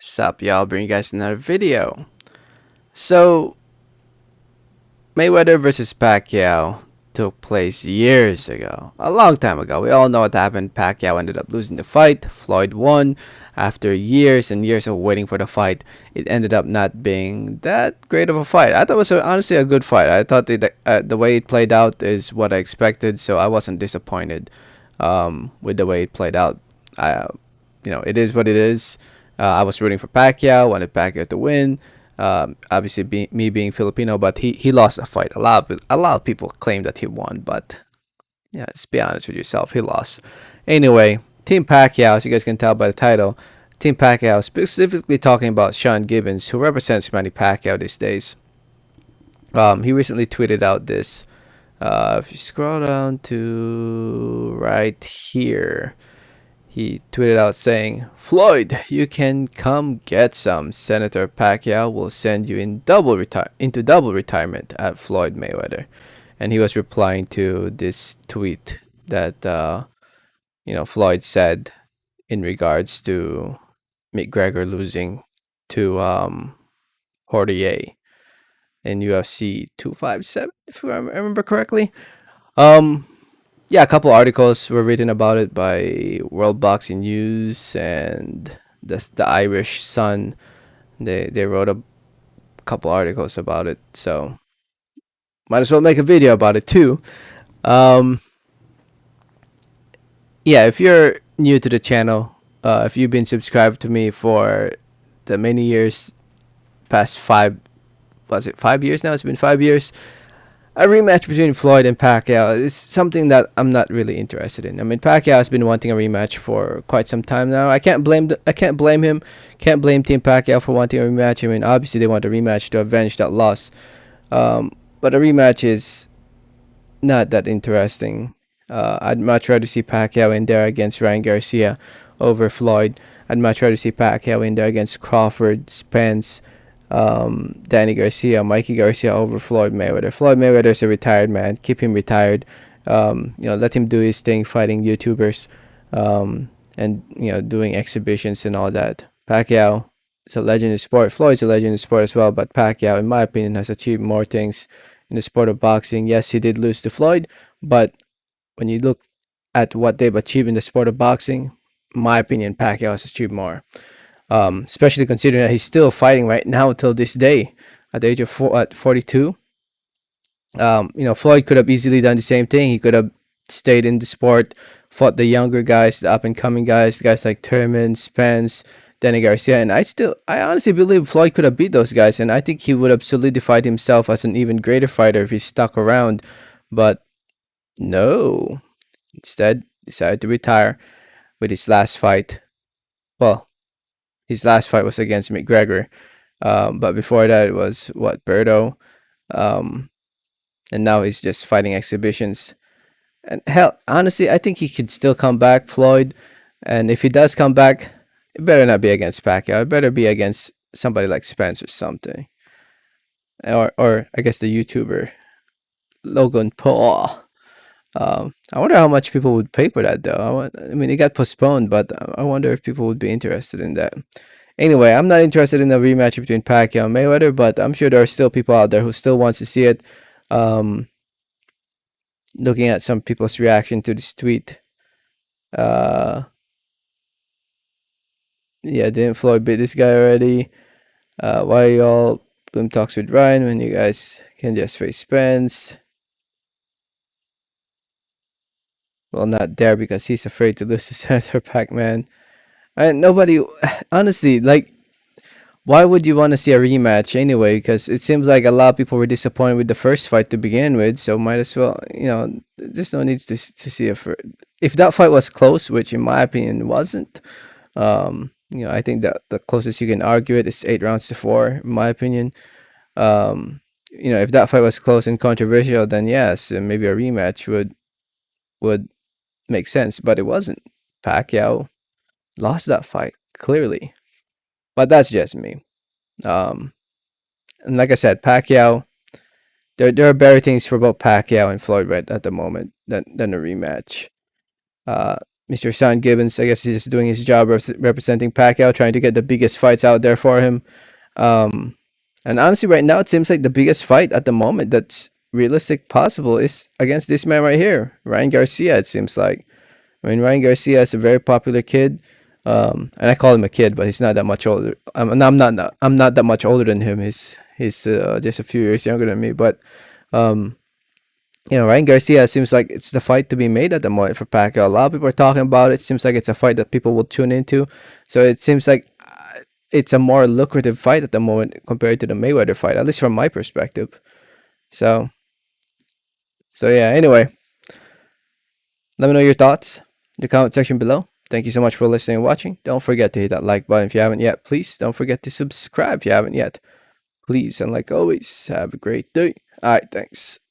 Sup, y'all? Bring you guys another video. So, Mayweather versus Pacquiao took place years ago, a long time ago. We all know what happened. Pacquiao ended up losing the fight. Floyd won. After years and years of waiting for the fight, it ended up not being that great of a fight. I thought it was honestly a good fight. I thought the way it played out is what I expected, so I wasn't disappointed with the way it played out. I, it is what it is. I was rooting for Pacquiao, wanted Pacquiao to win. Obviously, me being Filipino, but he lost the fight. A lot of people claim that he won, but yeah, let's be honest with yourself, he lost. Anyway, Team Pacquiao, as you guys can tell by the title, Team Pacquiao, specifically talking about Sean Gibbons, who represents Manny Pacquiao these days. He recently tweeted out this. If you scroll down to right here, he tweeted out saying, "Floyd, you can come get some. Senator Pacquiao will send you into double retirement at Floyd Mayweather." And he was replying to this tweet that Floyd said in regards to McGregor losing to Poirier in UFC 257, if I remember correctly. Um, yeah, a couple articles were written about it by World Boxing News and the Irish Sun. They wrote a couple articles about it, so might as well make a video about it too. Um, yeah, if you're new to the channel, if you've been subscribed to me for the many years, past five, was it 5 years now? It's been 5 years. A rematch between Floyd and Pacquiao is something that I'm not really interested in. I mean, Pacquiao has been wanting a rematch for quite some time now. I can't blame him. Can't blame Team Pacquiao for wanting a rematch. I mean, obviously they want a rematch to avenge that loss. But a rematch is not that interesting. I'd much rather see Pacquiao in there against Ryan Garcia over Floyd. I'd much rather see Pacquiao in there against Crawford, Spence, Danny Garcia, Mikey Garcia over Floyd Mayweather. Floyd Mayweather's a retired man. Keep him retired. Let him do his thing, fighting YouTubers, and doing exhibitions and all that. Pacquiao is a legend in sport. Floyd's a legend in sport as well, but Pacquiao, in my opinion, has achieved more things in the sport of boxing. Yes, he did lose to Floyd, but when you look at what they've achieved in the sport of boxing, in my opinion, Pacquiao has achieved more. Especially considering that he's still fighting right now till this day at the age of 42. Floyd could have easily done the same thing. He could have stayed in the sport, fought the younger guys, the up and coming guys like Turman, Spence, Danny Garcia, and I honestly believe Floyd could have beat those guys, and I think he would have solidified himself as an even greater fighter if he stuck around. But no, instead decided to retire with his last fight. Well, his last fight was against McGregor, but before that it was what, Berto, um, and now he's just fighting exhibitions. And hell, honestly, I think he could still come back, Floyd. And if he does come back, it better not be against Pacquiao. It better be against somebody like Spence or something, or I guess the YouTuber Logan Paul. I wonder how much people would pay for that, though. I mean, it got postponed, but I wonder if people would be interested in that. Anyway, I'm not interested in a rematch between Pacquiao and Mayweather, but I'm sure there are still people out there who still wants to see it. Um, Looking at some people's reaction to this tweet, uh, yeah, didn't Floyd beat this guy already? Why y'all Bloom talks with Ryan when you guys can just face Spence? Well, not there because he's afraid to lose to Senator Pac-Man. And nobody, honestly, like, why would you want to see a rematch anyway? Because it seems like a lot of people were disappointed with the first fight to begin with, so might as well, there's no need to see a if that fight was close, which in my opinion wasn't. I think that the closest you can argue it is 8 rounds to 4, in my opinion. If that fight was close and controversial, then yes, and maybe a rematch would make sense, but it wasn't. Pacquiao lost that fight clearly, but that's just me. Um, and like I said, Pacquiao, there are better things for both Pacquiao and Floyd right at the moment than a rematch. Uh, Mr. Sean Gibbons, I guess he's just doing his job representing Pacquiao, trying to get the biggest fights out there for him. Um, and honestly, right now, it seems like the biggest fight at the moment that's realistic possible is against this man right here, Ryan Garcia, it seems like. I mean, Ryan Garcia is a very popular kid. And I call him a kid, but he's not that much older. I'm not that much older than him. He's just a few years younger than me. But um, Ryan Garcia seems like it's the fight to be made at the moment for Pacquiao. A lot of people are talking about it. Seems like it's a fight that people will tune into. So it seems like it's a more lucrative fight at the moment compared to the Mayweather fight, at least from my perspective. So, so yeah. Anyway, let me know your thoughts in the comment section below. Thank you so much for listening and watching. Don't forget to hit that like button if you haven't yet. Please don't forget to subscribe if you haven't yet. Please, and like always, have a great day. All right, thanks.